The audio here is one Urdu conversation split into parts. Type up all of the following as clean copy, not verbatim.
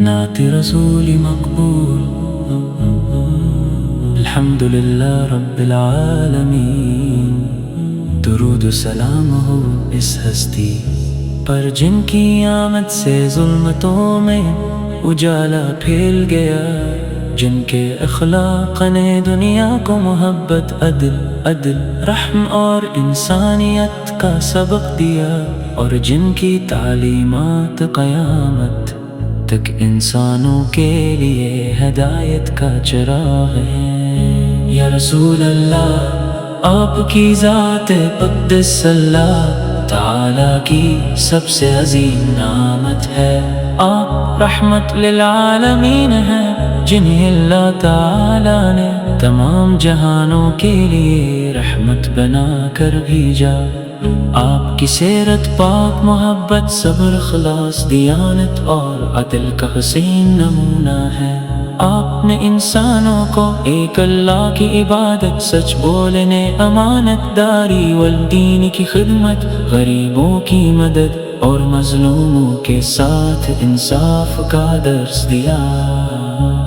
نعت رسول مقبول، الحمد للہ رب العالمین، درود و سلام ہو اس ہستی پر جن کی آمد سے ظلمتوں میں اجالا پھیل گیا، جن کے اخلاق نے دنیا کو محبت، عدل، رحم اور انسانیت کا سبق دیا، اور جن کی تعلیمات قیامت تک انسانوں کے لیے ہدایت کا چراغ ہے۔ یا رسول اللہ، آپ کی ذات قدس اللہ تعالی کی سب سے عظیم نعمت ہے۔ آپ رحمت للعالمین ہیں، جنہیں اللہ تعالی نے تمام جہانوں کے لیے رحمت بنا کر بھیجا۔ آپ کی سیرت پاک، محبت، صبر، اخلاص، دیانت اور عدل کا حسین نمونہ ہے۔ آپ نے انسانوں کو ایک اللہ کی عبادت، سچ بولنے، امانت داری والدین کی خدمت، غریبوں کی مدد اور مظلوموں کے ساتھ انصاف کا درس دیا۔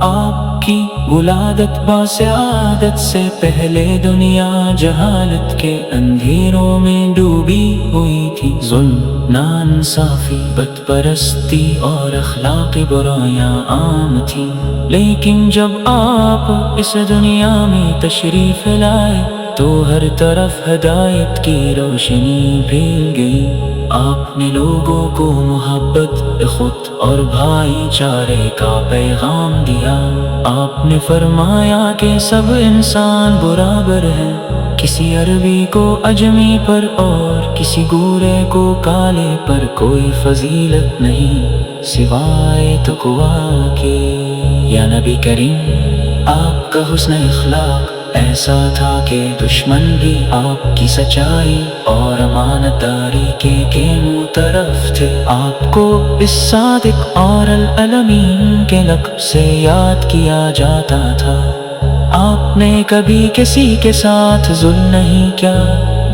آپ کی ولادت باسعادت سے پہلے دنیا جہالت کے اندھیروں میں ڈوبی ہوئی تھی۔ ظلم، ناانصافی، بت پرستی اور اخلاقی برائیاں عام تھیں، لیکن جب آپ اس دنیا میں تشریف لائے تو ہر طرف ہدایت کی روشنی پھیل گئی۔ آپ نے لوگوں کو محبت، خود اور بھائی چارے کا پیغام دیا۔ آپ نے فرمایا کہ سب انسان برابر ہیں، کسی عربی کو اجمی پر اور کسی گورے کو کالے پر کوئی فضیلت نہیں سوائے تقویٰ کی۔ یا نبی کریم، آپ کا حسن اخلاق ایسا تھا کہ دشمن بھی آپ کی سچائی اور امانت داری کے منہ طرف تھے۔ آپ کو اس صادق اور الامین کے لقب سے یاد کیا جاتا تھا۔ آپ نے کبھی کسی کے ساتھ ظلم نہیں کیا،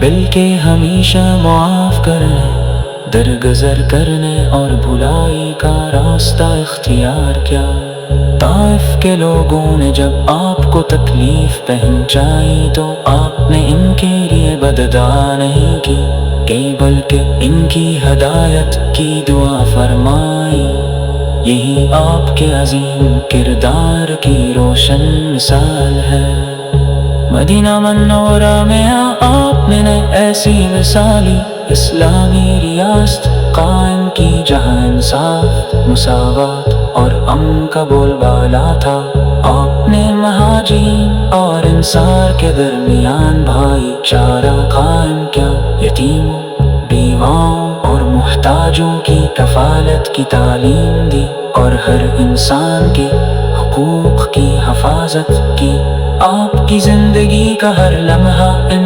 بلکہ ہمیشہ معاف کرنے، درگزر کرنے اور بھلائی کا راستہ اختیار کیا۔ طائف کے لوگوں نے جب آپ کو تکلیف پہنچائی تو آپ نے ان کے لیے بددعا نہیں کی، بلکہ ان کی ہدایت کی دعا فرمائی۔ یہی آپ کے عظیم کردار کی روشن مثال ہے۔ مدینہ منورہ میں آپ نے ایسی مثالی اسلامی ریاست قائم کی جہاں انصاف، مساوات اور امن کا بول بالا تھا۔ آپ نے مہاجرین اور انصار کے درمیان بھائی چارہ قائم کیا، یتیموں، بیواؤں اور محتاجوں کی کفالت کی تعلیم دی، اور ہر انسان کے حقوق کی حفاظت کی۔ آپ کی زندگی کا ہر لمحہ انسان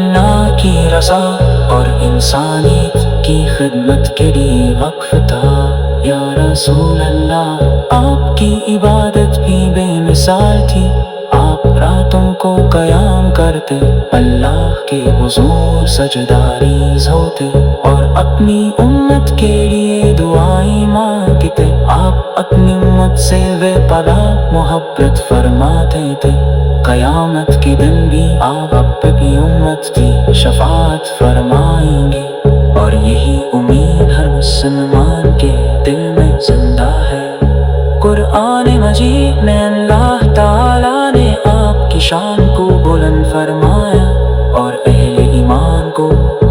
کی رضا اور انسانیت کی خدمت کے لیے وقف تھا۔ یا رسول اللہ، آپ کی عبادت بھی بے مثال تھی۔ آپ راتوں کو قیام کرتے، اللہ کے حضور سجدہ ریز ہوتے اور اپنی امت کے لیے دعائیں مانگتے۔ آپ اپنی امت سے بے پناہ محبت فرماتے تھے۔ قیامت کے دن بھی آپ اپنی امت کی شفاعت فرمائیں گے، اور یہی امید ہر مسلمان کے دل میں زندہ ہے۔ قرآن مجید میں اللہ تعالیٰ نے آپ کی شان کو بلند فرمایا اور اہل ایمان کو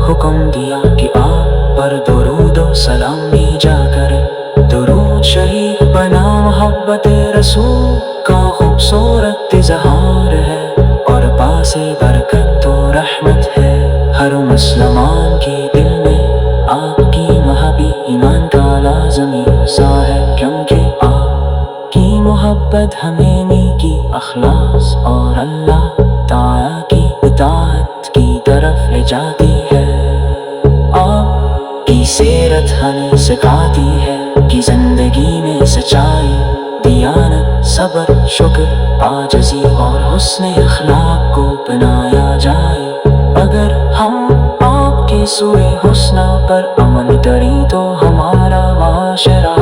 حکم دیا کہ آپ پر درود و سلام بھیجا کرے۔ درود شریف بنا محبت رسول کا خوبصورت اظہار ہے، اور باعث برکت و رحمت ہے۔ ہر مسلمان کے دل میں آپ کی محبت ایمان کا لازمی حصہ ہے، کیونکہ آپ کی محبت ہمیں نیکی، اخلاص اور اللہ تعالی کی اطاعت کی طرف لے جاتی ہے۔ آپ کی سیرت ہمیں سکھاتی ہے کہ زندگی میں سچائی، دیانت، صبر، شکر، عاجزی اور حسن اخلاق کو اپنایا جائے۔ اگر ہم آپ کے سوئے حسنہ پر عمل کریں تو ہمارا معاشرہ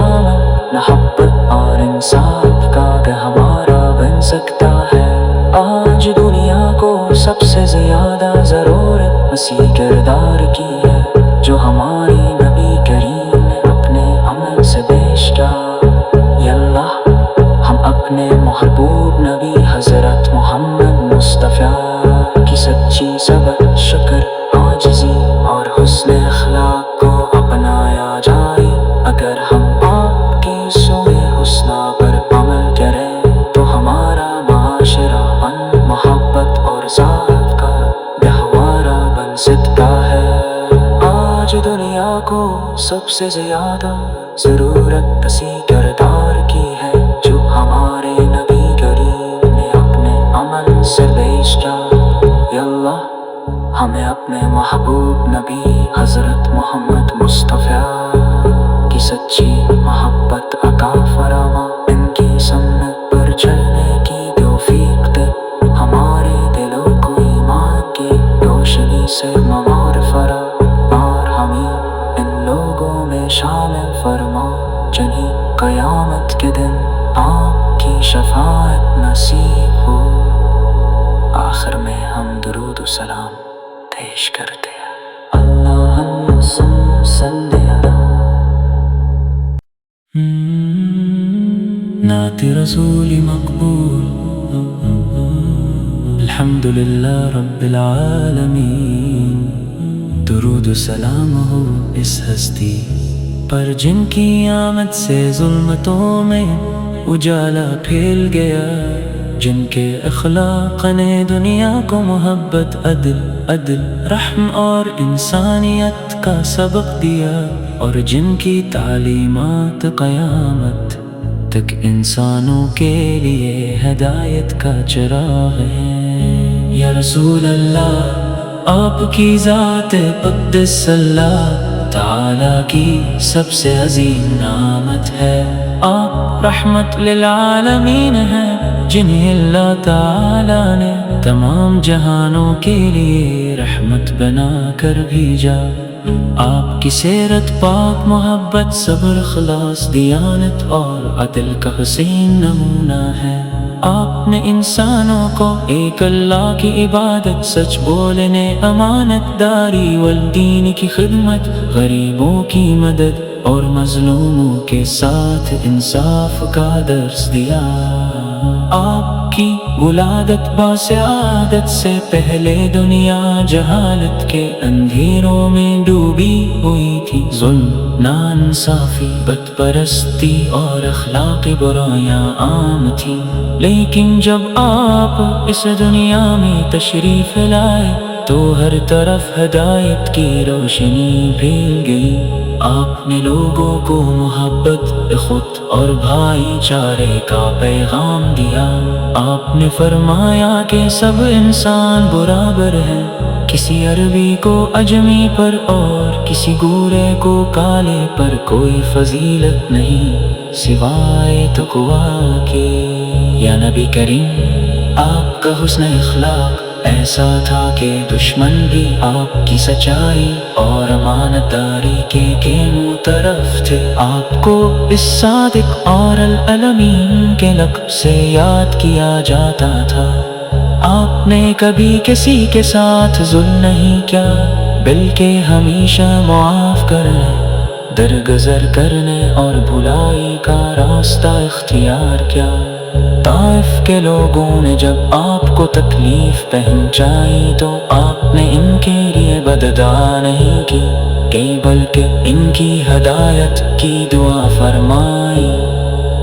سب سے زیادہ ضرورت اسی کردار کی ہے جو ہمارے نبی کریم نے اپنے عمل سے بھیجا۔ یا اللہ ہمیں اپنے محبوب نبی حضرت محمد مصطفیٰ کی سچی محبت عطا فرما، ان کی سنت پر چلنے کی توفیق دے، ہمارے دلوں کو ایمان کی روشنی سے معمار فرما، اور ہمیں ان لوگوں میں شامل فرما جنہیں قیامت کے دن آپ کی شفاعت نصیب ہو۔ آخر میں ہم درود و سلام پیش کرتے ہیں۔ اللہم صلی علی نعت رسول مقبول، الحمدللہ رب العالمین، درود و سلام ہو اس ہستی پر جن کی آمد سے ظلمتوں میں اجالا پھیل گیا، جن کے اخلاق نے دنیا کو محبت، عدل، رحم اور انسانیت کا سبق دیا، اور جن کی تعلیمات قیامت تک انسانوں کے لیے ہدایت کا چراغ ہے۔ یا رسول اللہ آپ کی ذات قدس اللہ تعالی کی سب سے عظیم نعمت ہے، آپ رحمت للعالمین ہیں جنہیں اللہ تعالی نے تمام جہانوں کے لیے رحمت بنا کر بھیجا۔ آپ کی سیرت پاک، محبت، صبر، اخلاص، دیانت اور عدل کا حسین نمونہ ہے۔ آپ نے انسانوں کو ایک اللہ کی عبادت، سچ بولنے، امانت داری والدین کی خدمت، غریبوں کی مدد اور مظلوموں کے ساتھ انصاف کا درس دیا۔ آپ کی ولادت باسعادت سے پہلے دنیا جہالت کے اندھیروں میں ڈوبی ہوئی تھی، ظلم، ناانصافی، بت پرستی اور اخلاقی برائیاں عام تھیں، لیکن جب آپ اس دنیا میں تشریف لائے تو ہر طرف ہدایت کی روشنی پھیل گئی۔ آپ نے لوگوں کو محبت، خود اور بھائی چارے کا پیغام دیا۔ آپ نے فرمایا کہ سب انسان برابر ہیں، کسی عربی کو اجمی پر اور کسی گورے کو کالے پر کوئی فضیلت نہیں سوائے تقویٰ کے۔ یا نبی کریم آپ کا حسن اخلاق ایسا تھا کہ دشمن بھی آپ کی سچائی اور امانت داری کے منہ طرف تھے۔ آپ کو اس صادق اور الامین کے لقب سے یاد کیا جاتا تھا۔ آپ نے کبھی کسی کے ساتھ ظلم نہیں کیا، بلکہ ہمیشہ معاف کرنے، درگزر کرنے اور بھلائی کا راستہ اختیار کیا۔ طائف کے لوگوں نے جب آپ کو تکلیف پہنچائی تو آپ نے ان کے لیے بددعا نہیں کی، بلکہ ان کی ہدایت کی دعا فرمائی۔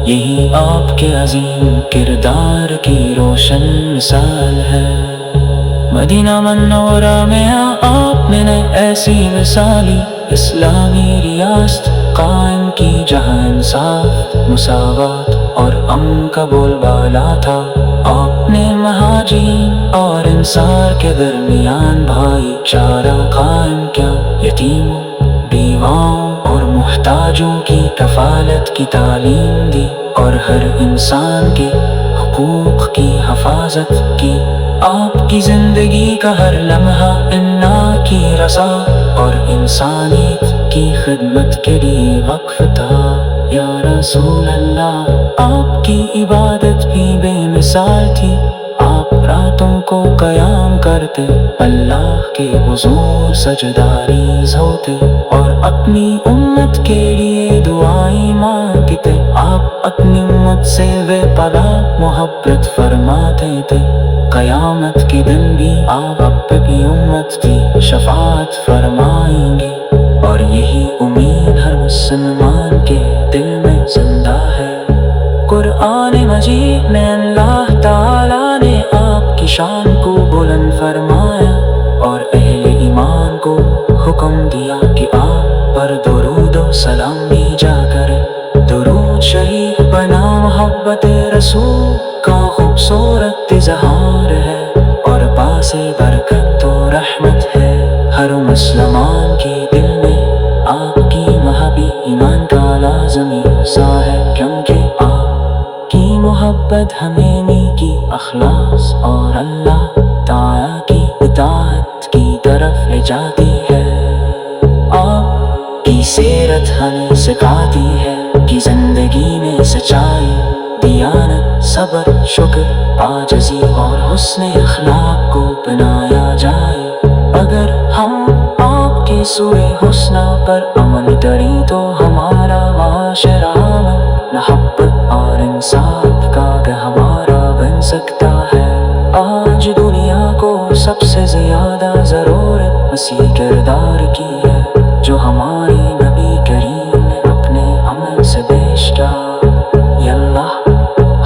یہی آپ کے عظیم کردار کی روشن مثال ہے۔ مدینہ منورہ میں آپ نے ایسی مثالی اسلامی ریاست قائم کی جہاں انصاف، مساوات اور امن کا بول بالا تھا۔ آپ نے مہاجرین اور انصار کے درمیان بھائی چارہ قائم کیا، یتیموں، بیواؤں اور محتاجوں کی کفالت کی تعلیم دی، اور ہر انسان کے حقوق کی حفاظت کی۔ آپ کی زندگی کا ہر لمحہ اللہ کی رضا اور انسانیت کی خدمت کے لیے وقف تھا۔ یا رسول اللہ آپ کی عبادت بھی بے مثال تھی، آپ راتوں کو قیام کرتے، اللہ کے حضور سجدہ ریز ہوتے اور اپنی امت کے لیے دعائیں مانگتے۔ آپ اپنی امت سے بے پناہ محبت فرماتے تھے، قیامت کے دن بھی آپ اپنی امت کی شفاعت فرمائیں گے، اور یہی امید ہر مسلمان کے دل میں زندہ ہے۔ قرآن مجید میں اللہ تعالیٰ نے آپ کی شان کو بلند فرمایا اور اہل ایمان کو حکم دیا کہ آپ پر درود و رسول کا خوبصورت اظہار ہے، اور باعث برکت و رحمت ہے ہر مسلمان کے دل میں۔ آپ کی محبت ایمان کا لازمی حصہ ہے، کیونکہ آپ کی محبت ہمیں نیکی، اخلاص اور اللہ تعالیٰ کی اطاعت کی طرف لے جاتی ہے۔ آپ کی سیرت ہمیں سکھاتی ہے کہ زندگی میں سچائی، دیانت، صبر، شکر، عاجزی اور حسن اخلاق کو اپنایا جائے۔ اگر ہم آپ کے سوئے حسنہ پر عمل کریں تو ہمارا معاشرہ محبت اور انصاف کا گہوارہ بن سکتا ہے۔ آج دنیا کو سب سے زیادہ ضرورت مسیح کردار کی ہے، جو ہمارے نبی کریم نے اپنے عمل سے پیش کیا۔ یا اللہ،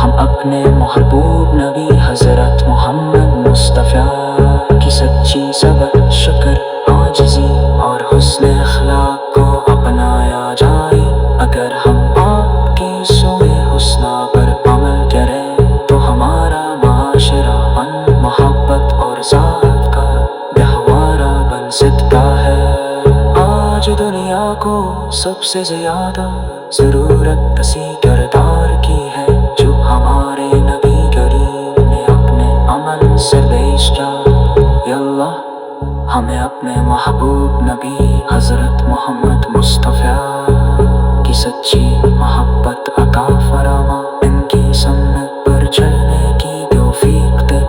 ہم اپنے محبوب نبی حضرت محمد مصطفیٰ کی سچی صبر، شکر، عاجزی اور حسن اخلاق کو اپنایا جائے۔ اگر ہم آپ کے سوئے حسنہ پر عمل کریں تو ہمارا معاشرہ محبت اور ذات کا گہوارہ بن سکتا ہے۔ آج دنیا کو سب سے زیادہ ضرورت اسی کردار کی ہے، جو ہمارے نبی کریم نے اپنے عمل سے پیش کیا۔ یا اللہ، ہمیں اپنے محبوب نبی حضرت محمد مصطفیٰ کی سچی محبت عطا فرما، ان کی سنت پر چلنے کی توفیق دے،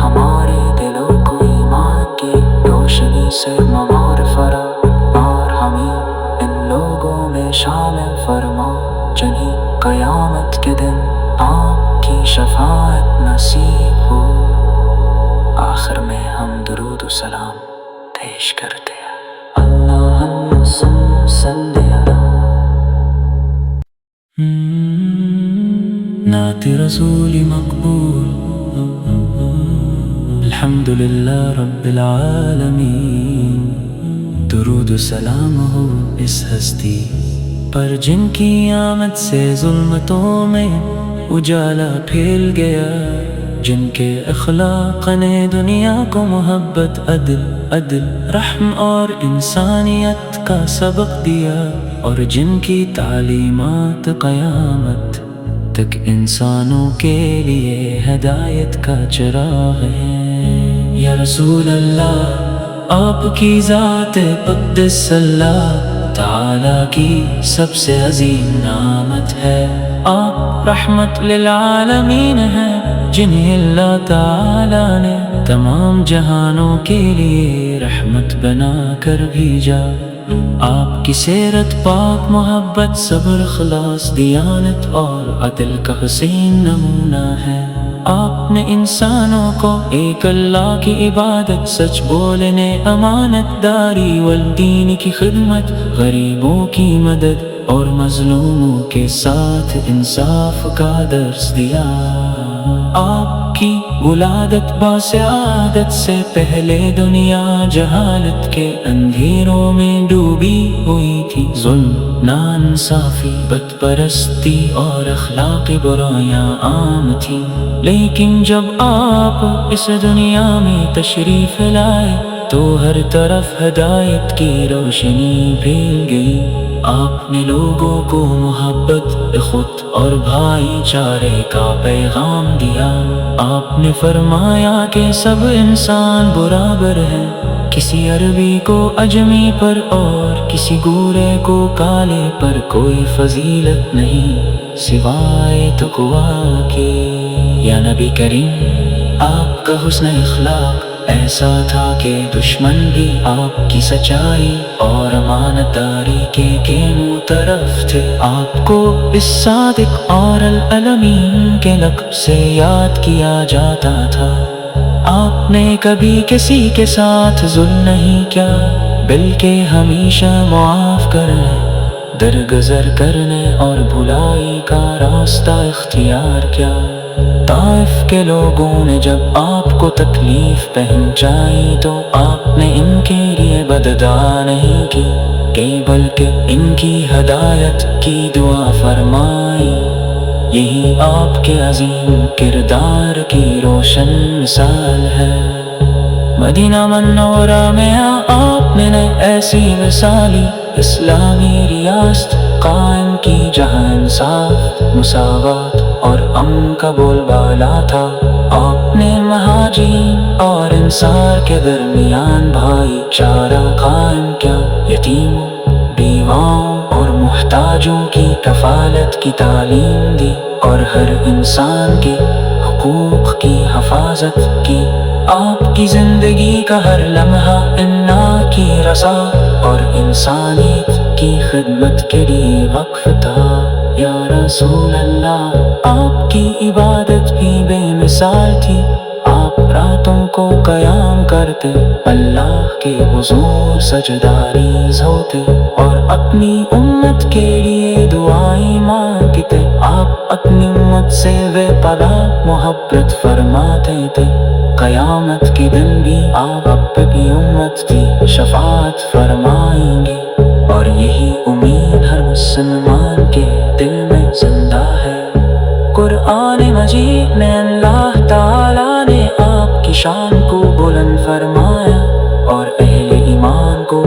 ہمارے دلوں کو ایمان کی روشنی سے معمور فرما، اور ہمیں ان لوگوں میں شامل فرما جنہیں قیامت کے دن آپ کی شفاعت نصیب ہو۔ آخر میں ہم درود و سلام پیش کرتے ہیں۔ اللہم صلی علی نعت رسول مقبول، الحمدللہ رب العالمین۔ درود و سلام ہو اس ہستی پر جن کی آمد سے ظلمتوں میں اجالا پھیل گیا، جن کے اخلاق نے دنیا کو محبت، عدل، رحم اور انسانیت کا سبق دیا، اور جن کی تعلیمات قیامت تک انسانوں کے لیے ہدایت کا چراغ ہے۔ یا رسول اللہ، آپ کی ذات قدس اللہ تعالیٰ کی سب سے عظیم نعمت ہے۔ آپ رحمت للعالمین ہیں، جنہیں اللہ تعالیٰ نے تمام جہانوں کے لیے رحمت بنا کر بھیجا۔ آپ کی سیرت پاک، محبت، صبر، اخلاص، دیانت اور عدل کا حسین نمونہ ہے۔ آپ نے انسانوں کو ایک اللہ کی عبادت، سچ بولنے، امانت داری والدین کی خدمت، غریبوں کی مدد اور مظلوموں کے ساتھ انصاف کا درس دیا۔ آپ کی ولادت باسعادت سے پہلے دنیا جہالت کے اندھیروں میں ڈوبی ہوئی تھی۔ ظلم، ناانصافی، بت پرستی اور اخلاقی برائیاں عام تھیں، لیکن جب آپ اس دنیا میں تشریف لائے تو ہر طرف ہدایت کی روشنی پھیل گئی۔ آپ نے لوگوں کو محبت، خود اور بھائی چارے کا پیغام دیا۔ آپ نے فرمایا کہ سب انسان برابر ہیں، کسی عربی کو اجمی پر اور کسی گورے کو کالے پر کوئی فضیلت نہیں سوائے تقویٰ کے۔ یا نبی کریم، آپ کا حسن اخلاق ایسا تھا کہ دشمن بھی آپ کی سچائی اور امانت داری کے طرف تھے۔ آپ کو اس صادق اور الامین کے لقب سے یاد کیا جاتا تھا۔ آپ نے کبھی کسی کے ساتھ ظلم نہیں کیا، بلکہ ہمیشہ معاف کرنے، درگزر کرنے اور بھلائی کا راستہ اختیار کیا۔ طائف کے لوگوں نے جب آپ کو تکلیف پہنچائی تو آپ نے ان کے لیے بددعا نہیں کی، بلکہ ان کی ہدایت کی دعا فرمائی۔ یہی آپ کے عظیم کردار کی روشن مثال ہے۔ مدینہ منورہ میں آپ نے ایسی مثالی اسلامی ریاست قائم کی جہاں انصاف، مساوات اور امن کا بول بالا تھا۔ آپ نے مہاجرین اور انصار کے درمیان بھائی چارہ قائم کیا، یتیموں، بیواؤں اور محتاجوں کی کفالت کی تعلیم دی اور ہر انسان کے حقوق کی حفاظت کی۔ آپ کی زندگی کا ہر لمحہ انسان کی رضا اور انسانیت کی خدمت کے لیے وقف تھا۔ یا رسول اللہ، آپ کی عبادت بھی بے مثال تھی۔ آپ راتوں کو قیام کرتے، اللہ کے حضور سجداریز ہوتے اور اپنی امت کے لیے دعائیں مانگتے۔ آپ اپنی امت سے بے پناہ محبت فرماتے تھے۔ قیامت کے دن بھی آپ اپنی امت کی شفاعت فرمائیں گے، اور یہی امید ہر مسلمان کے دل میں زندہ ہے۔ قرآن مجید میں اللہ تعالیٰ نے آپ کی شان کو بلند فرمایا اور اہل ایمان کو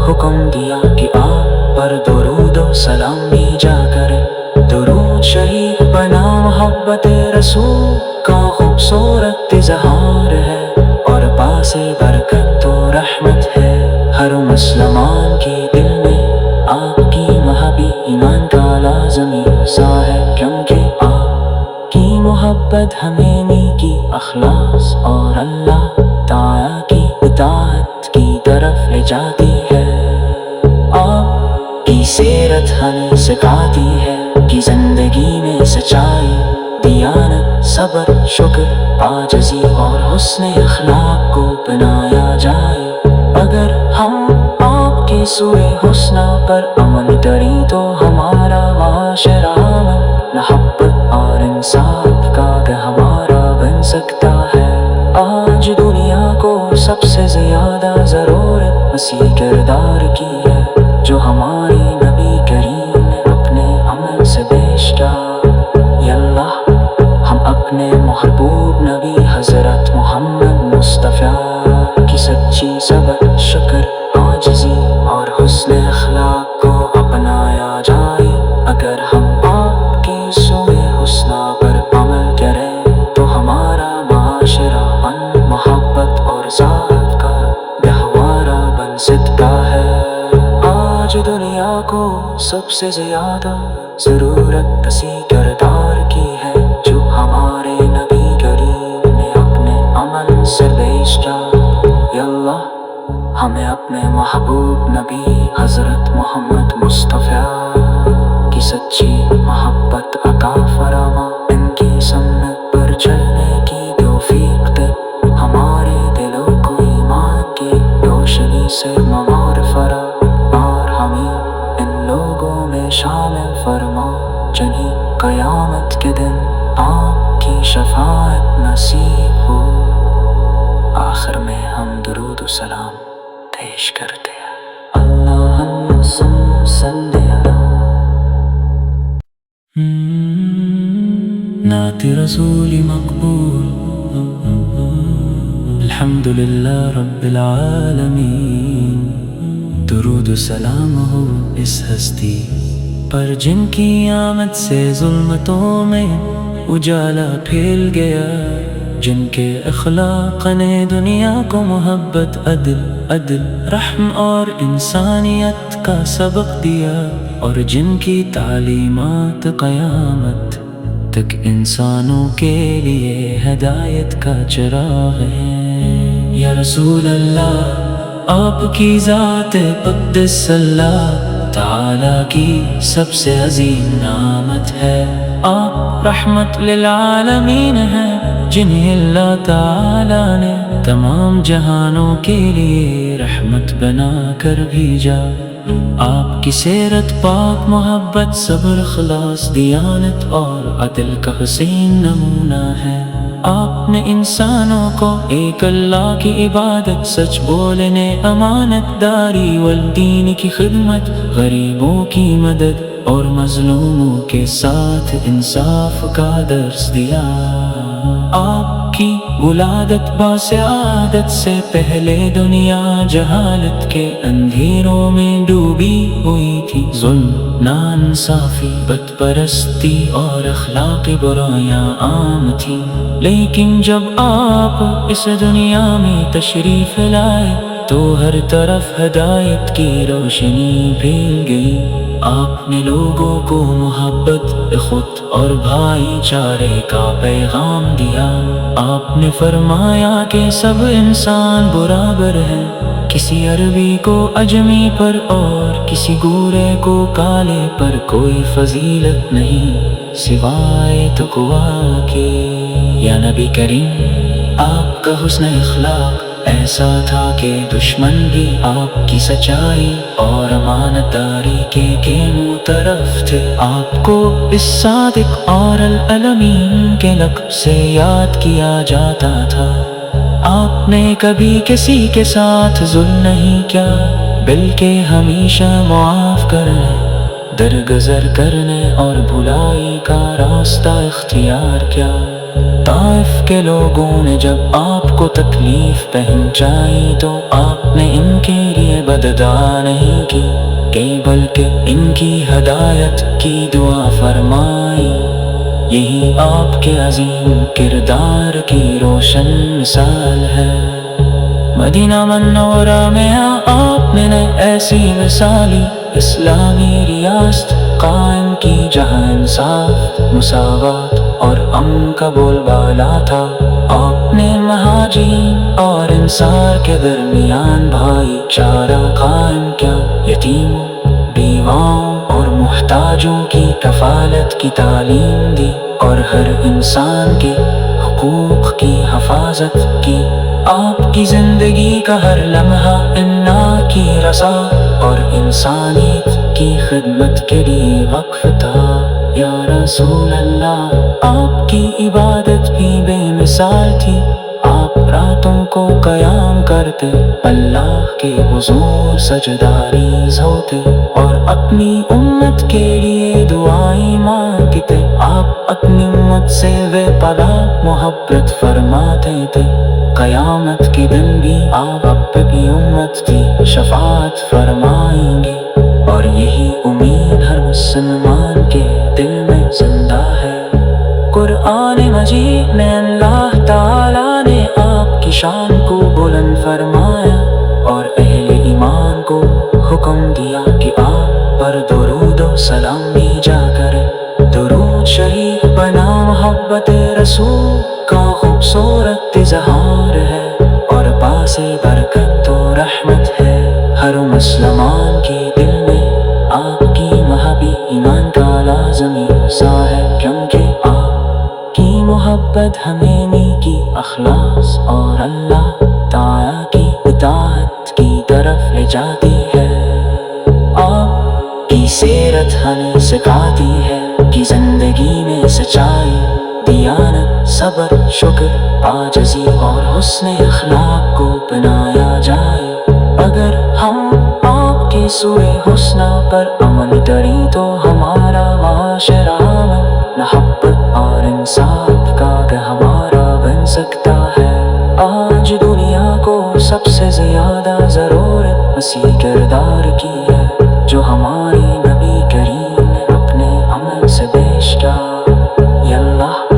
حکم دیا کہ آپ پر درود و سلام بھیجا کریں۔ درود شریف بنا محبت رسول کا خوبصورت اظہار ہے اور باعث برکت و رحمت ہے۔ ہر مسلمان کے دل میں آپ کی محبت ایمان کا لازمی حصہ ہے، کیونکہ آپ کی محبت ہمیں نیکی، اخلاص اور اللہ تعالیٰ کی اطاعت کی طرف لے جاتی ہے۔ آپ کی سیرت ہمیں سکھاتی ہے کہ زندگی میں سچائی، دیانت، صبر، شکر، عاجزی اور حسن اخلاق کو اپنایا جائے۔ اگر ہم آپ کے سوئے حسنہ پر عمل کریں تو ہمارا معاشرہ محبت اور انصاف کا گہوارہ بن سکتا ہے۔ آج دنیا کو سب سے زیادہ ضرورت اسی کردار کی ہے جو ہمارے نبی کریم نے اپنے عمل سے پیش کیا۔ یا اللہ، ہم اپنے محبوب نبی حضرت محمد مصطفیٰ کی سچی صبر، شکر، عاجزی اور حسن اخلاق کو اپنایا جائے۔ اگر ہم آپ کے سوئے حسنہ پر عمل کریں تو ہمارا معاشرہ محبت اور ذات کا گہوارہ بن سکتا ہے۔ آج دنیا کو سب سے زیادہ ضرورت اسی کردار کی ہے جو ہمارے نبی کریم نے اپنے عمل سے پیش کیا۔ یا اللہ، ہمیں اپنے محبوب نبی حضرت محمد مصطفیٰ کی سچی محبت عطا فرما، ان کی سنت پر چلنے کی توفیق دے، ہمارے دلوں کو ایمان کی روشنی سے معمور فرما اور ہمیں ان لوگوں میں شامل فرما جنہیں قیامت کے دن آپ کی شفاعت نصیب ہو۔ آخر میں ہم درود و سلام پیش کرتے ہیں۔ اللہم صلی علی نعت رسول مقبول۔ الحمدللہ رب العالمین، درود و سلام ہو اس ہستی پر جن کی آمد سے ظلمتوں میں اجالا پھیل گیا، جن کے اخلاق نے دنیا کو محبت، عدل، رحم اور انسانیت کا سبق دیا، اور جن کی تعلیمات قیامت تک انسانوں کے لیے ہدایت کا چراغ ہے۔ یا رسول اللہ، آپ کی ذات قدس اللہ تعالیٰ کی سب سے عظیم نعمت ہے۔ آپ رحمت للعالمین ہیں جنہیں اللہ تعالیٰ نے تمام جہانوں کے لیے رحمت بنا کر بھیجا۔ آپ کی سیرت پاک، محبت، صبر، اخلاص، دیانت اور عدل کا حسین نمونہ ہے۔ آپ نے انسانوں کو ایک اللہ کی عبادت، سچ بولنے، امانت داری والدین کی خدمت، غریبوں کی مدد اور مظلوموں کے ساتھ انصاف کا درس دیا۔ آپ کی ولادت باسعادت سے پہلے دنیا جہالت کے اندھیروں میں ڈوبی ہوئی تھی۔ ظلم، ناانصافی، بت پرستی اور اخلاقی برائیاں عام تھیں، لیکن جب آپ اس دنیا میں تشریف لائے تو ہر طرف ہدایت کی روشنی پھیل گئی۔ آپ نے لوگوں کو محبت، خود اور بھائی چارے کا پیغام دیا۔ آپ نے فرمایا کہ سب انسان برابر ہیں، کسی عربی کو اجمی پر اور کسی گورے کو کالے پر کوئی فضیلت نہیں سوائے تقویٰ کے۔ یا نبی کریم، آپ کا حسن اخلاق ایسا تھا کہ دشمن بھی آپ کی سچائی اور امانتداری کے منہ طرف تھے۔ آپ کو اس صادق اور الامین کے لقب سے یاد کیا جاتا تھا۔ آپ نے کبھی کسی کے ساتھ ظلم نہیں کیا، بلکہ ہمیشہ معاف کرنے، درگزر کرنے اور بھلائی کا راستہ اختیار کیا۔ طائف کے لوگوں نے جب آپ کو تکلیف پہنچائی تو آپ نے ان کے لیے بددعا نہیں کی کہ بلکہ ان کی ہدایت کی دعا فرمائی۔ یہی آپ کے عظیم کردار کی روشن مثال ہے۔ مدینہ منورہ میں آپ نے ایسی مثالی اسلامی ریاست قائم کی جہاں انصاف، مساوات اور امن کا بول بالا تھا۔ آپ نے مہاجرین اور انصار کے درمیان بھائی چارہ قائم کیا، یتیموں، بیواؤں اور محتاجوں کی کفالت کی تعلیم دی اور ہر انسان کے حقوق کی حفاظت کی۔ آپ کی زندگی کا ہر لمحہ امنا کی رضا اور انسانیت کی خدمت کے لیے وقف تھا۔ یا رسول اللہ، آپ کی عبادت بھی بے مثال تھی۔ آپ راتوں کو قیام کرتے، اللہ کے حضور سجداریز ہوتے اور اپنی امت کے لیے دعائیں مانگتے۔ آپ اپنی امت سے بے پناہ محبت فرماتے تھے۔ قیامت کے دن بھی آپ اپنی امت کی شفاعت فرمائیں گے، اور یہی امید ہر مسلمان کے دل میں زندہ ہے۔ قرآن مجید میں اللہ تعالیٰ نے آپ کی شان کو بلند فرمایا اور اہل ایمان کو حکم دیا کہ آپ پر درود و سلام بھیجا کریں۔ درود شریف بنا محبت رسول کا خوبصورت اظہار ہے اور باعث برکت و رحمت ہے۔ ہر مسلمان کے دل میں آپ کی محبت ایمان کا لازمی حصہ ہے، کیونکہ آپ کی محبت ہمیں نیکی، اخلاص اور اللہ تعالیٰ کی اطاعت کی طرف لے جاتی ہے۔ آپ کی سیرت ہمیں سکھاتی ہے کہ زندگی میں سچائی، دیانت، صبر، شکر، عاجزی اور حسن اخلاق کو اپنایا جائے۔ اگر ہم آپ کے سوئے حسنہ پر عمل کریں تو ہمارا معاشرہ محبت اور انصاف کا گہوارہ بن سکتا ہے۔ آج دنیا کو سب سے زیادہ ضرورت مسیح کردار کی ہے، جو ہمارے نبی کریم نے اپنے عمل سے پیش کیا۔ یا اللہ،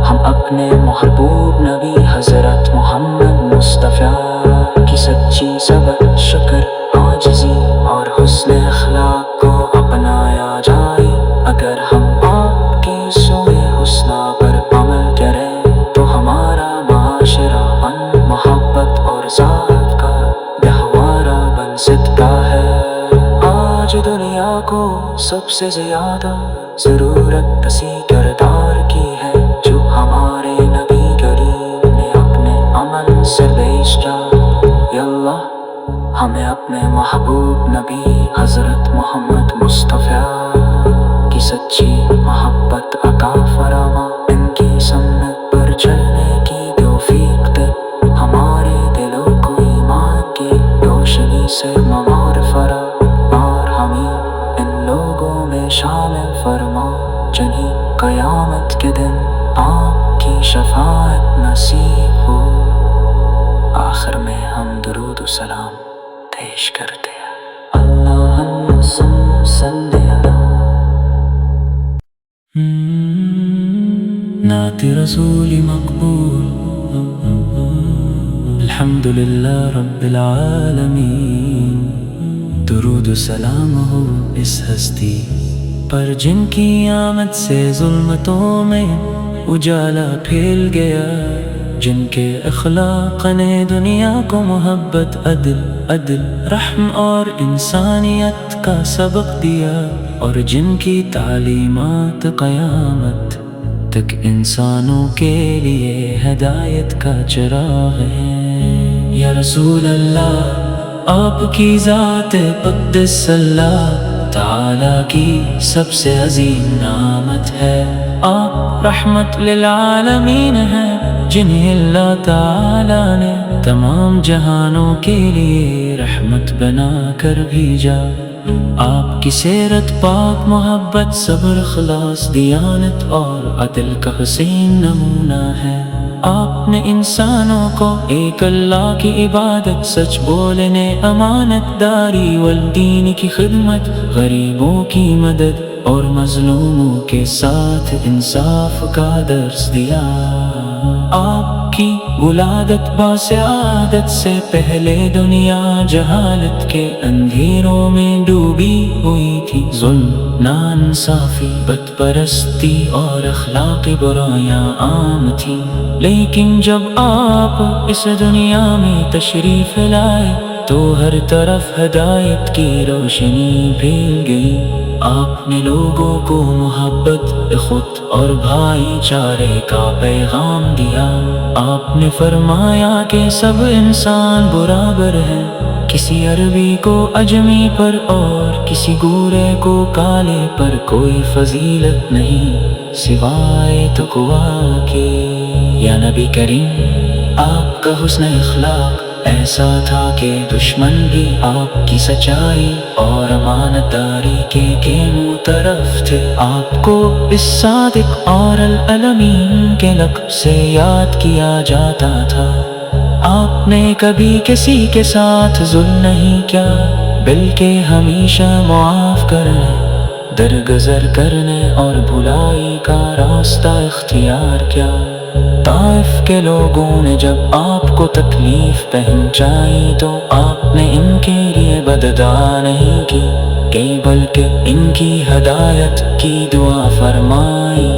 ہم اپنے محبوب نبی حضرت محمد مصطفیٰ کی سچی صبر، شکر، عاجزی اور حسن اخلاق کو اپنایا جائے۔ اگر ہم آپ کے سوئے حسنہ پر عمل کریں تو ہمارا معاشرہ امن، محبت اور ذات کا گہوارہ بن سکتا ہے۔ آج دنیا کو سب سے زیادہ ضرورت اسی کردار کی ہے جو ہمارے نبی کریم نے اپنے عمل سے پیش کیا۔ یا اللہ، ہمیں اپنے محبوب نبی حضرت محمد مصطفیٰ کی سچی محبت عطا فرما، ان کی سنت پر چلنے کی توفیق دے، ہمارے دلوں کو ایمان کی روشنی سے معمور فرما، اور ہمیں ان لوگوں میں شامل قیامت کے دن آپ کی شفاعت نصیب ہو۔ آخر میں ہم درود و سلام پیش کرتے ہیں، اللہم صلی علی نعت رسول مقبول۔ الحمدللہ رب العالمین، درود و سلام ہو اس ہستی پر جن کی آمد سے ظلمتوں میں اجالا پھیل گیا، جن کے اخلاق نے دنیا کو محبت، عدل، رحم اور انسانیت کا سبق دیا، اور جن کی تعلیمات قیامت تک انسانوں کے لیے ہدایت کا چراغ ہے۔ یا رسول اللہ، آپ کی ذات قدس اللہ تعالی کی سب سے عظیم نعمت ہے۔ آپ رحمت للعالمین ہیں، جنہیں اللہ تعالی نے تمام جہانوں کے لیے رحمت بنا کر بھیجا۔ آپ کی سیرت پاک، محبت، صبر، اخلاص، دیانت اور عدل کا حسین نمونہ ہے۔ آپ نے انسانوں کو ایک اللہ کی عبادت، سچ بولنے، امانت داری والدین کی خدمت، غریبوں کی مدد اور مظلوموں کے ساتھ انصاف کا درس دیا۔ آپ کی ولادت باسعادت سے پہلے دنیا جہالت کے اندھیروں میں ڈوبی ہوئی تھی۔ ظلم، ناانصافی، بت پرستی اور اخلاقی برائیاں عام تھیں، لیکن جب آپ اس دنیا میں تشریف لائے تو ہر طرف ہدایت کی روشنی پھیل گئی۔ آپ نے لوگوں کو محبت، خود اور بھائی چارے کا پیغام دیا۔ آپ نے فرمایا کہ سب انسان برابر ہیں، کسی عربی کو اجمی پر اور کسی گورے کو کالے پر کوئی فضیلت نہیں سوائے تقویٰ کے۔ یا نبی کریم، آپ کا حسن اخلاق ایسا تھا کہ دشمن بھی آپ کی سچائی اور امانت داری کے منہ طرف تھے۔ آپ کو الصادق اور الامین کے لقب سے یاد کیا جاتا تھا۔ آپ نے کبھی کسی کے ساتھ ظلم نہیں کیا، بلکہ ہمیشہ معاف کرنے، درگزر کرنے اور بھلائی کا راستہ اختیار کیا۔ طائف کے لوگوں نے جب آپ کو تکلیف پہنچائی تو آپ نے ان کے لیے بددعا نہیں کی کہ بلکہ ان کی ہدایت کی دعا فرمائی۔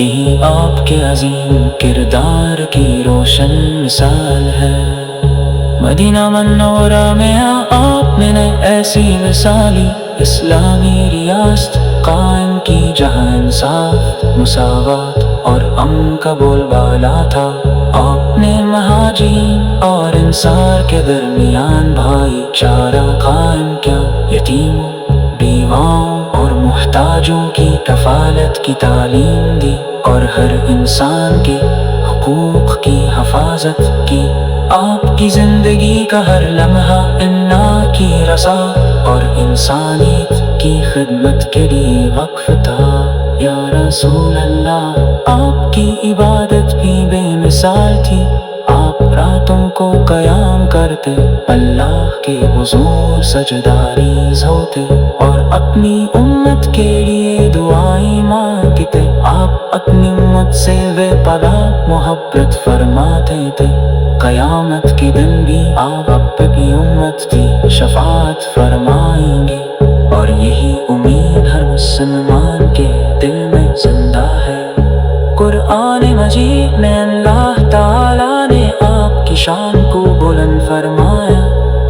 یہی آپ کے عظیم کردار کی روشن مثال ہے۔ مدینہ منورہ میں آپ نے ایسی مثالی اسلامی ریاست قائم کی جہاں انصاف، مساوات اور امن کا بول بالا تھا۔ آپ نے مہاجرین اور انصار کے درمیان بھائی چارہ قائم کیا، یتیموں، بیواؤں اور محتاجوں کی کفالت کی تعلیم دی، اور ہر انسان کے حقوق کی حفاظت کی۔ آپ کی زندگی کا ہر لمحہ اللہ کی رضا اور انسانیت کی خدمت کے لیے وقف تھا۔ یا رسول اللہ، آپ کی عبادت بھی بے مثال تھی۔ آپ راتوں کو قیام کرتے، اللہ کے حضور سجدہ ریز ہوتے اور اپنی امت کے لیے دعائیں مانگتے۔ آپ اپنی امت سے بے پناہ محبت فرماتے تھے۔ قیامت کے دن بھی آپ اپنی امت کی شفاعت فرمائیں گے، اور یہی امید ہر مسلمان کے دل میں زندہ ہے۔ قرآن مجید میں اللہ تعالیٰ نے آپ کی شان کو بلند فرمایا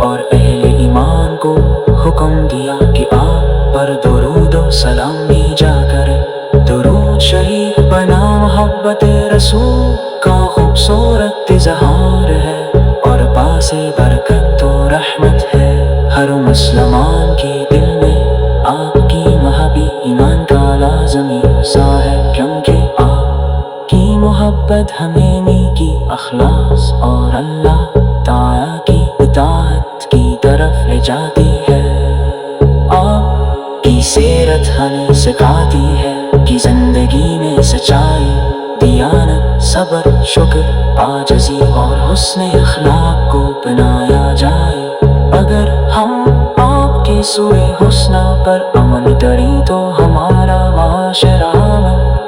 اور اہل ایمان کو حکم دیا کہ آپ پر درود و سلام بھیجا کریں۔ درود شریف بنا محبت رسول کا خوبصورت اظہار ہے اور باعث برکت و رحمت ہے۔ ہر مسلمان کے دل میں آپ کی محبت ایمان کا لازمی حصہ ہے، کیونکہ آپ کی محبت ہمیں نیکی، اخلاص اور اللہ تعالیٰ کی اطاعت کی طرف لے جاتی ہے۔ آپ کی سیرت ہمیں سکھاتی ہے کہ زندگی زندگی میں سچائی، دیانت، صبر، شکر، عاجزی اور حسن اخلاق کو اپنایا جائے۔ اگر ہم آپ کے سوئے حسنہ پر عمل کریں تو ہمارا معاشرہ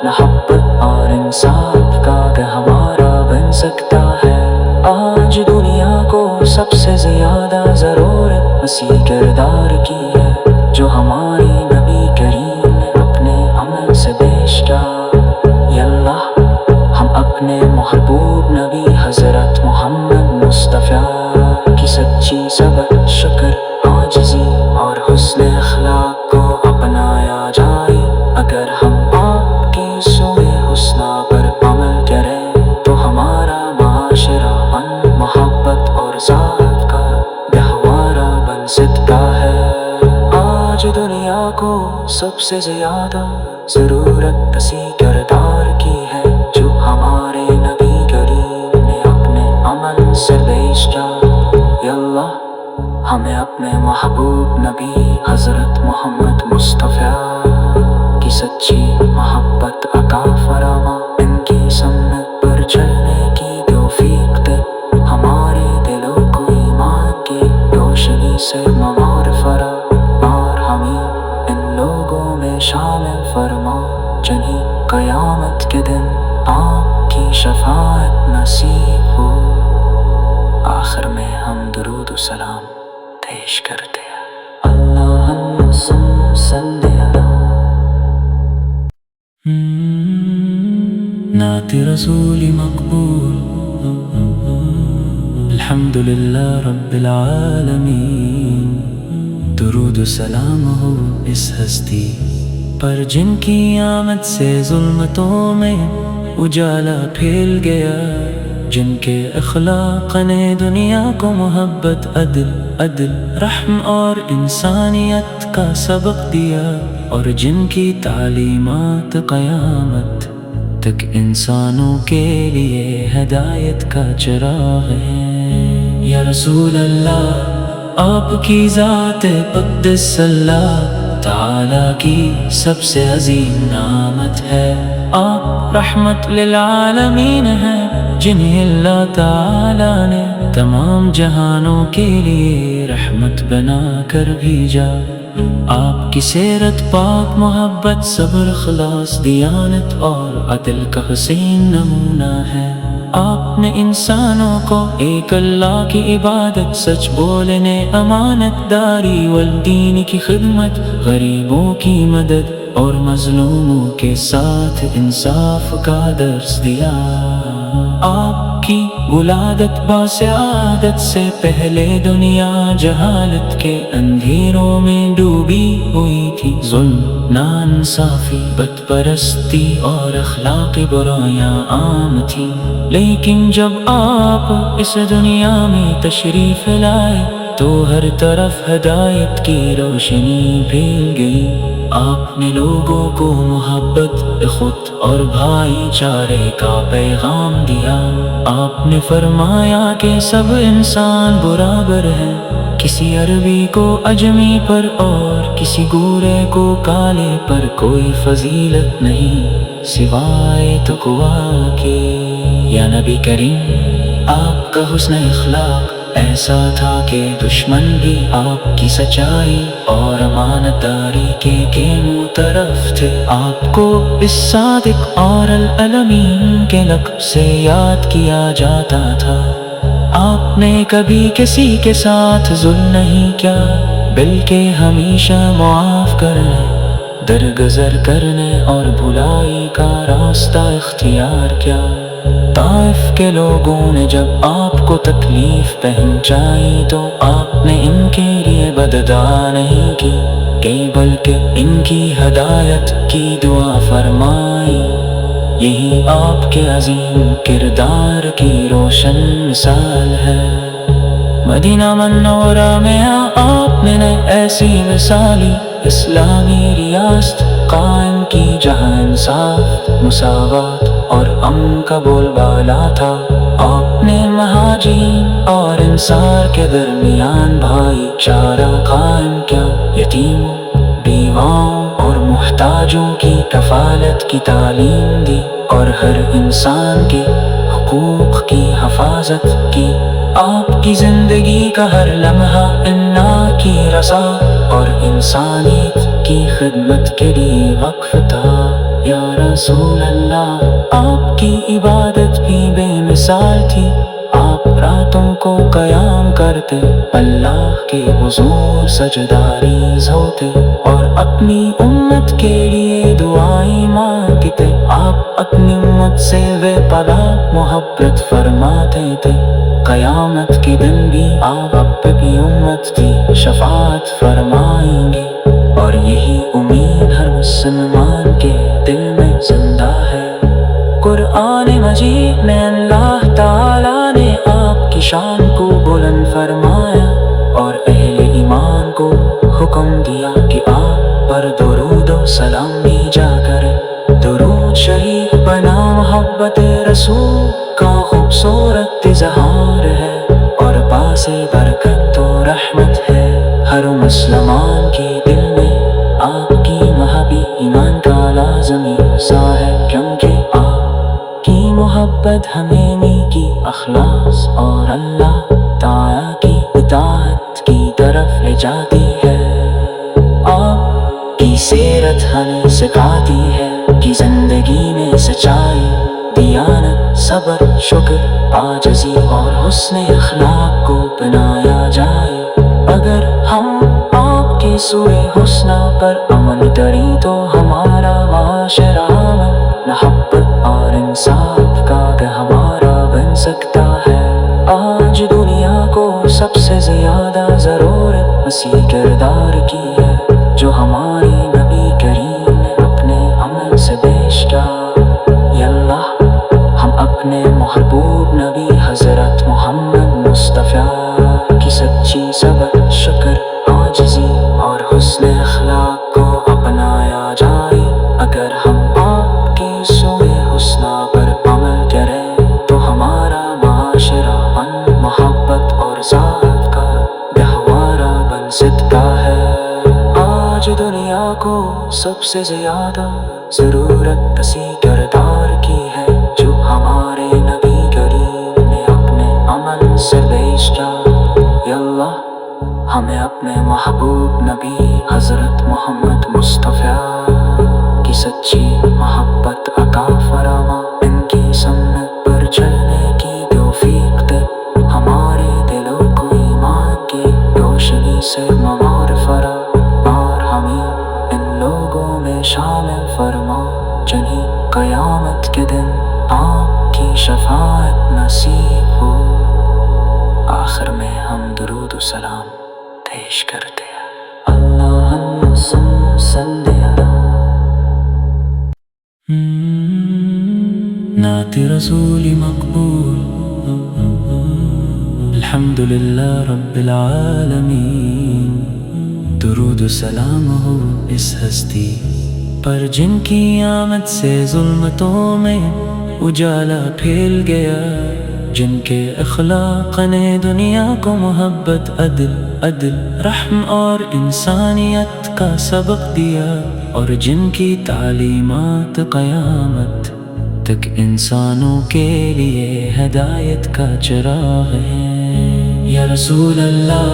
محبت اور انصاف کا گہوارہ بن سکتا ہے۔ آج دنیا کو سب سے زیادہ ضرورت مسیح کردار کی ہے، جو ہمارے نبی کریم نے اپنے عمل سے پیش کیا۔ یا اللہ، ہم اپنے محبوب نبی حضرت محمد مصطفیٰ کی سچی صبر، شکر، عاجزی اور حسن اخلاق کو اپنایا جائے۔ اگر ہم آپ کے سوئے حسنہ پر عمل کریں تو ہمارا معاشرہ محبت اور ذات کا گہوارہ بن سکتا ہے۔ آج دنیا کو سب سے زیادہ ضرورت مسیح کردار کی ہے، جو ہمارے نبی کریم نے اپنے عمل سے پیش کیا۔ یا اللہ، ہمیں اپنے محبوب نبی حضرت محمد مصطفیٰ کی سچی محبت عطا فرما، ان کی سنت پر چلنے کی توفیق دے، ہمارے دلوں کو ایمان کی روشنی سے معمور فرما، اور ہمیں ان لوگوں میں شامل فرما جنہیں قیامت کے دن آپ کی شفاعت نصیب ہو۔ آخر میں ہم درود و سلام پیش کرتے ہیں۔ اللہم صلی علی نعت رسول مقبول، الحمدللہ رب العالمین۔ درود و سلام ہو اس ہستی پر جن کی آمد سے ظلمتوں میں اجالا پھیل گیا، جن کے اخلاق نے دنیا کو محبت، عدل، رحم اور انسانیت کا سبق دیا، اور جن کی تعلیمات قیامت تک انسانوں کے لیے ہدایت کا چراغ ہے۔ یا رسول اللہ، آپ کی ذات قدس اللہ تعالیٰ کی سب سے عظیم نعمت ہے۔ آپ رحمت للعالمین ہیں، جنہیں اللہ تعالیٰ نے تمام جہانوں کے لیے رحمت بنا کر بھیجا۔ آپ کی سیرت پاک، محبت، صبر، اخلاص، دیانت اور عدل کا حسین نمونہ ہے۔ آپ نے انسانوں کو ایک اللہ کی عبادت، سچ بولنے، امانت داری والدین کی خدمت، غریبوں کی مدد اور مظلوموں کے ساتھ انصاف کا درس دیا۔ آپ کی ولادت باسعادت سے پہلے دنیا جہالت کے اندھیروں میں ڈوبی ہوئی تھی۔ ظلم، ناانصافی، بت پرستی اور اخلاقی برائیاں عام تھیں، لیکن جب آپ اس دنیا میں تشریف لائے تو ہر طرف ہدایت کی روشنی پھیل گئی۔ آپ نے لوگوں کو محبت، خود اور بھائی چارے کا پیغام دیا۔ آپ نے فرمایا کہ سب انسان برابر ہیں، کسی عربی کو اجمی پر اور کسی گورے کو کالے پر کوئی فضیلت نہیں سوائے تقویٰ کے۔ یا نبی کریم، آپ کا حسن اخلاق ایسا تھا کہ دشمن بھی آپ کی سچائی اور امانت داری کے طرف تھے۔ آپ کو الصادق اور الامین کے لقب سے یاد کیا جاتا تھا۔ آپ نے کبھی کسی کے ساتھ ظلم نہیں کیا، بلکہ ہمیشہ معاف کرنے، درگزر کرنے اور بھلائی کا راستہ اختیار کیا۔ طائف کے لوگوں نے جب آپ کو تکلیف پہنچائی تو آپ نے ان کے لیے بددعا نہیں کی، کہ بلکہ ان کی ہدایت کی دعا فرمائی۔ یہی آپ کے عظیم کردار کی روشن مثال ہے۔ مدینہ منورہ میں آپ نے ایسی مثالی اسلامی ریاست قائم کی جہاں انصاف، مساوات اور امن کا بول بالا تھا۔ آپ نے مہاجرین اور انصار کے درمیان بھائی چارہ قائم کیا، یتیموں، بیواؤں اور محتاجوں کی کفالت کی تعلیم دی، اور ہر انسان کے حقوق کی حفاظت کی۔ آپ کی زندگی کا ہر لمحہ اللہ کی رضا اور انسانیت کی خدمت کے لیے وقف تھا۔ یا رسول اللہ، آپ کی عبادت بھی بے مثال تھی۔ آپ راتوں کو قیام کرتے، اللہ کے حضور سجداریز ہوتے، اور اپنی امت کے لیے دعائیں مانگتے۔ آپ اپنی امت سے بے پناہ محبت فرماتے تھے۔ قیامت کے دن بھی آپ اپنی امت کی شفاعت فرمائیں گے، اور یہی امید ہر مسلمان کے دل میں زندہ ہے۔ قرآن مجید میں اللہ تعالیٰ نے آپ کی شان کو بلند فرمایا، اور اہل ایمان کو حکم دیا کہ آپ پر درود و سلام بھیجا کریں۔ درود شریف بنا محبت رسول کا خوبصورت اظہار ہے، اور باعث برکت و رحمت ہے۔ ہر مسلمان کے دل میں آپ کی محبت ایمان کا لازمی حصہ ہے، کیونکہ آپ کی محبت ہمیں نیکی، اخلاص اور اللہ تعالیٰ کی اطاعت کی طرف لے جاتی ہے۔ آپ کی سیرت ہمیں سکھاتی ہے کہ زندگی میں سچائی، دیانت، صبر، شکر، عاجزی اور حسن اخلاق کو اپنایا جائے۔ اگر ہم آپ کے سوئے حسنہ پر عمل کریں تو ہمارا معاشرہ محبت اور انصاف کا گہوارہ بن سکتا ہے۔ آج دنیا کو سب سے زیادہ ضرورت اسی کردار کی ہے جو ہمارے نبی کریم نے اپنے عمل سے پیش کیا۔ یا اللہ، ہم اپنے محبوب نبی حضرت محمد مصطفیٰ کی سچی صبر، شکر، عاجزی اور حسن اخلاق کو اپنایا جائے۔ اگر ہم آپ کے سوئے حسنہ پر عمل کریں تو ہمارا معاشرہ محبت اور ذات کا گہوارہ بن سکتا ہے۔ آج دنیا کو سب سے زیادہ ضرورت اسی کردار کی ہے جو ہمارے نبی کریم نے اپنے عمل سے پیش کیا۔ یا اللہ، ہمیں اپنے محبوب نبی حضرت محمد مصطفیٰ کی سچی محبت عطا فرما، ان کی سنت پر چلنے کی توفیق دے، ہمارے دلوں کو ایمان کی روشنی سے معمار فرما، اور ہمیں ان لوگوں میں شامل فرما جنہیں قیامت کے دن آپ کی شفاعت نصیب ہو۔ آخر میں ہم درود و سلام پیش کرتے ہیں۔ اللہم صلی علی نعت رسول مقبول۔ الحمدللہ رب العالمین، درود و سلام ہو اس ہستی پر جن کی آمد سے ظلمتوں میں اجالا پھیل گیا، جن کے اخلاق نے دنیا کو محبت، عدل، رحم اور انسانیت کا سبق دیا، اور جن کی تعلیمات قیامت تک انسانوں کے لیے ہدایت کا چراغ ہے۔ یا رسول اللہ،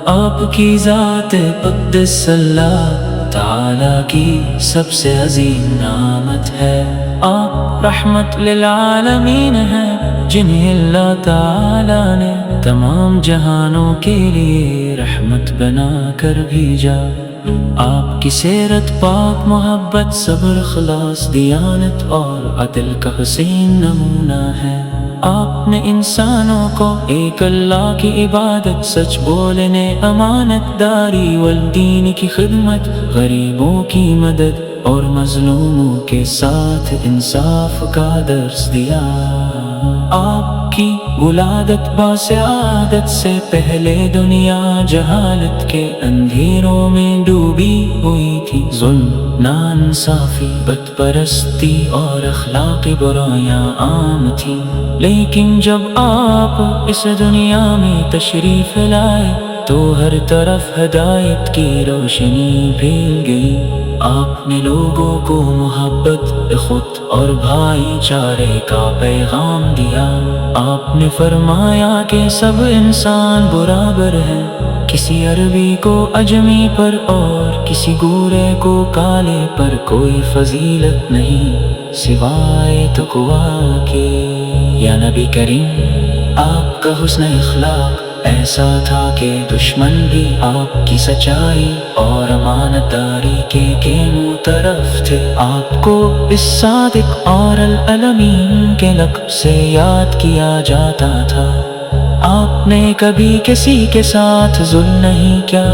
آپ کی ذات قدس اللہ تعالیٰ کی سب سے عظیم نعمت ہے۔ آپ رحمت للعالمین ہیں جنہیں اللہ تعالیٰ نے تمام جہانوں کے لیے رحمت بنا کر بھیجا۔ آپ کی سیرت پاک، محبت، صبر، اخلاص، دیانت اور عدل کا حسین نمونہ ہے۔ آپ نے انسانوں کو ایک اللہ کی عبادت، سچ بولنے، امانت داری والدین کی خدمت، غریبوں کی مدد اور مظلوموں کے ساتھ انصاف کا درس دیا۔ آپ کی ولادت باسعادت سے پہلے دنیا جہالت کے اندھیروں میں ڈوبی ہوئی تھی۔ ظلم، ناانصافی، بت پرستی اور اخلاقی برائیاں عام تھیں، لیکن جب آپ اس دنیا میں تشریف لائے تو ہر طرف ہدایت کی روشنی پھیل گئی۔ آپ نے لوگوں کو محبت خود اور بھائی چارے کا پیغام دیا۔ آپ نے فرمایا کہ سب انسان برابر ہیں، کسی عربی کو اجمی پر اور کسی گورے کو کالے پر کوئی فضیلت نہیں سوائے تقویٰ کے۔ یا نبی کریم، آپ کا حسن اخلاق ایسا تھا کہ دشمن بھی آپ کی سچائی اور امانتداری کے منہ طرف تھے۔ آپ کو اس صادق اور الامین کے لقب سے یاد کیا جاتا تھا۔ آپ نے کبھی کسی کے ساتھ ظلم نہیں کیا،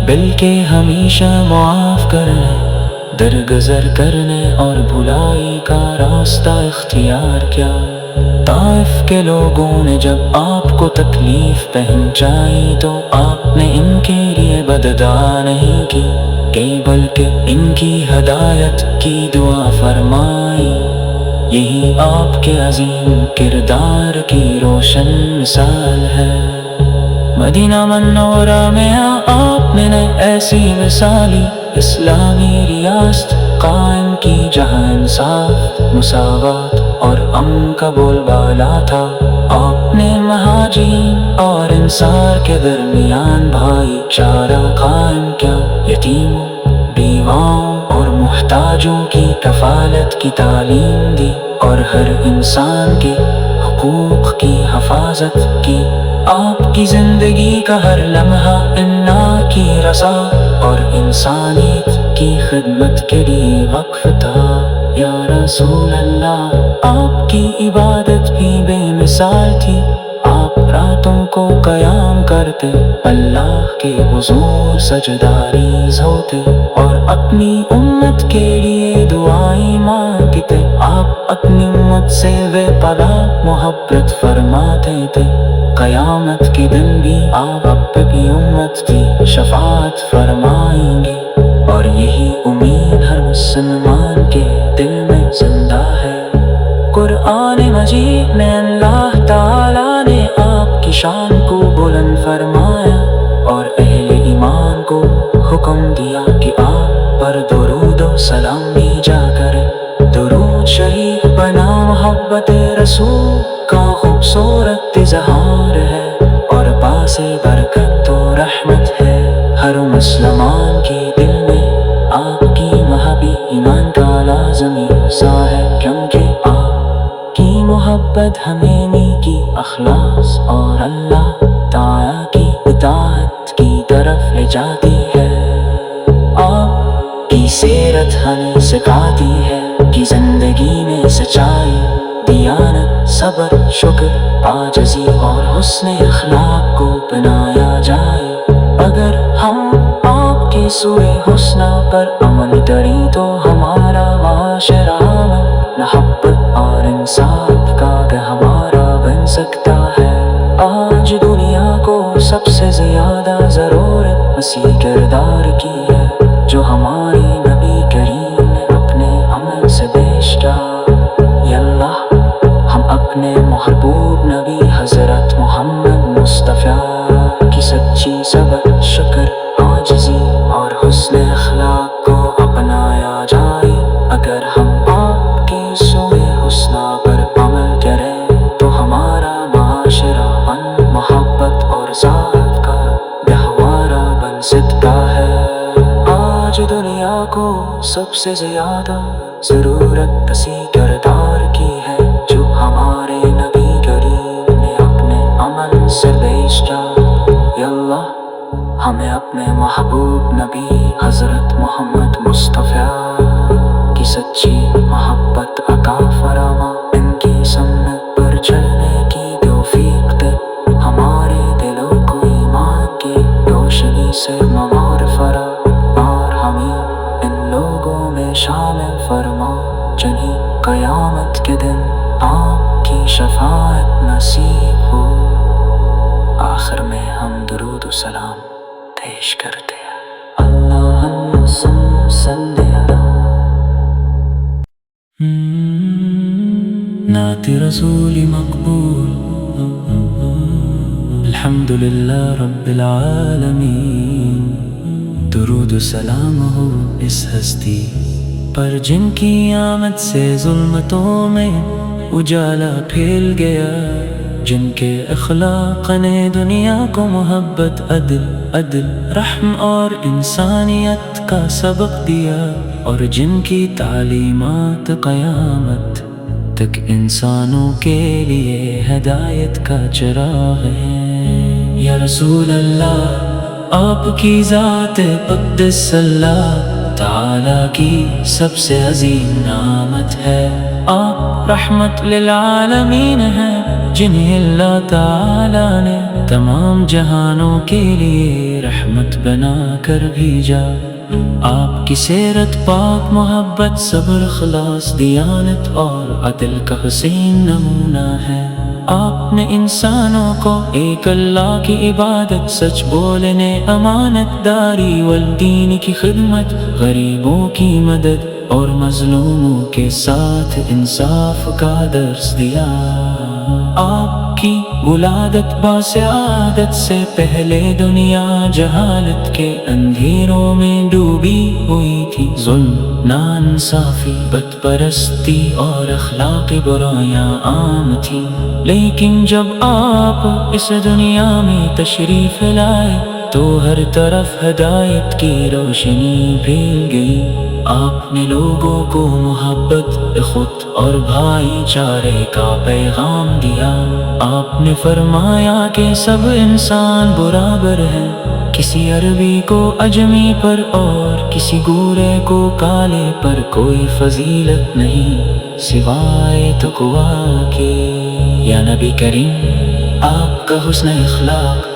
بلکہ ہمیشہ معاف کرنے، درگزر کرنے اور بھلائی کا راستہ اختیار کیا۔ طائف کے لوگوں نے جب آپ کو تکلیف پہنچائی تو آپ نے ان کے لیے بددعا نہیں کی کہ بلکہ ان کی ہدایت کی دعا فرمائی۔ یہی آپ کے عظیم کردار کی روشن مثال ہے۔ مدینہ منورہ میں آپ نے ایسی مثالی اسلامی ریاست قائم کی جہاں انصاف، مساوات اور امن کا بول بالا تھا۔ آپ نے مہاجرین اور انصار کے درمیان بھائی چارہ قائم کیا، یتیموں، بیواؤں اور محتاجوں کی کفالت کی تعلیم دی اور ہر انسان کے حقوق کی حفاظت کی۔ آپ کی زندگی کا ہر لمحہ انسان کی رضا اور انسانیت کی خدمت کے لیے وقف تھا۔ یا رسول اللہ، آپ کی عبادت بھی بے مثال تھی۔ آپ راتوں کو قیام کرتے، اللہ کے حضور سجداریز ہوتے اور اپنی امت کے لیے دعائیں مانگتے۔ آپ اپنی امت سے بے پناہ محبت فرماتے تھے۔ قیامت کے دن بھی آپ اپنی امت کی شفاعت فرمائیں گے، اور یہی امید ہر مسلمان کے دل میں زندہ ہے۔ قرآن مجید میں اللہ تعالیٰ نے آپ کی شان کو بلند فرمایا اور اہل ایمان کو حکم دیا کہ آپ پر درود و سلام بھیجا کریں۔ درود شریف بنا محبت رسول کا خوبصورت اظہار ہے اور باعث برکت و رحمت ہے۔ ہر مسلمان کے دل میں آپ کی محبت ایمان کا لازمی حصہ ہے، کیونکہ آپ کی محبت ہمیں نیکی، اخلاص اور اللہ تعالیٰ کی اطاعت کی طرف لے جاتی ہے۔ آپ کی سیرت ہمیں سکھاتی ہے کہ زندگی میں سچائی، دیانت، صبر، شکر، عاجزی اور حسن اخلاق کو اپنایا جائے۔ اگر ہم آپ کے سوئے حسنہ پر عمل کریں تو ہمارا معاشرہ محبت اور انصاف کا گہوارہ بن سکتا ہے۔ آج دنیا کو سب سے زیادہ ضرورت اسی کردار کی ہے جو ہمارے نبی کریم نے اپنے عمل سے پیش کیا۔ یا اللہ، ہم اپنے محبوب نبی حضرت محمد مصطفیٰ کی سچی صبر، شکر، عاجزی اور حسن اخلاق کو اپنایا جائے۔ اگر ہم آپ کے سوئے حسنہ پر عمل کریں تو ہمارا معاشرہ محبت اور ذات کا گہوارہ بن سکتا ہے۔ آج دنیا کو سب سے زیادہ ضرورت اسی کردار کی ہے جو ہمارے نبی کریم نے اپنے عمل سے پیش کیا۔ یا اللہ، ہمیں اپنے محبوب نبی حضرت محمد مصطفیٰ کی سچی محبت عطا فرما، ان کی سنت پر چلنے کی توفیق دے، ہمارے دلوں کو ایمان کی روشنی سے معمور فرما، اور ہمیں ان لوگوں میں شامل فرما جنہیں قیامت کے دن آپ کی شفاعت نصیب ہو۔ آخر میں ہم درود و سلام پیش کرتے ہیں۔ اللہم صلی علی نعت رسول مقبول، الحمدللہ رب العالمین، درود و سلام ہو اس ہستی پر جن کی آمد سے ظلمتوں میں اجالا پھیل گیا، جن کے اخلاق نے دنیا کو محبت، عدل، رحم اور انسانیت کا سبق دیا، اور جن کی تعلیمات قیامت تک انسانوں کے لیے ہدایت کا چراغ ہے۔ یا رسول اللہ، آپ کی ذات قدس اللہ تعالی کی سب سے عظیم نعمت ہے۔ آپ رحمت للعالمین ہیں، جنہیں اللہ تعالی نے تمام جہانوں کے لیے رحمت بنا کر بھیجا۔ آپ کی سیرت پاک، محبت، صبر، اخلاص، دیانت اور عدل کا حسین نمونہ ہے۔ آپ نے انسانوں کو ایک اللہ کی عبادت، سچ بولنے، امانت داری والدین کی خدمت، غریبوں کی مدد اور مظلوموں کے ساتھ انصاف کا درس دیا۔ آپ کی ولادت باسعادت سے پہلے دنیا جہالت کے اندھیروں میں ڈوبی ہوئی تھی۔ ظلم، ناانصافی، بت پرستی اور اخلاقی برائیاں عام تھیں، لیکن جب آپ اس دنیا میں تشریف لائے تو ہر طرف ہدایت کی روشنی پھیل گئی۔ آپ نے لوگوں کو محبت، اخوت اور بھائی چارے کا پیغام دیا۔ آپ نے فرمایا کہ سب انسان برابر ہیں، کسی عربی کو اجمی پر اور کسی گورے کو کالے پر کوئی فضیلت نہیں سوائے تقویٰ کے۔ یا نبی کریم، آپ کا حسن اخلاق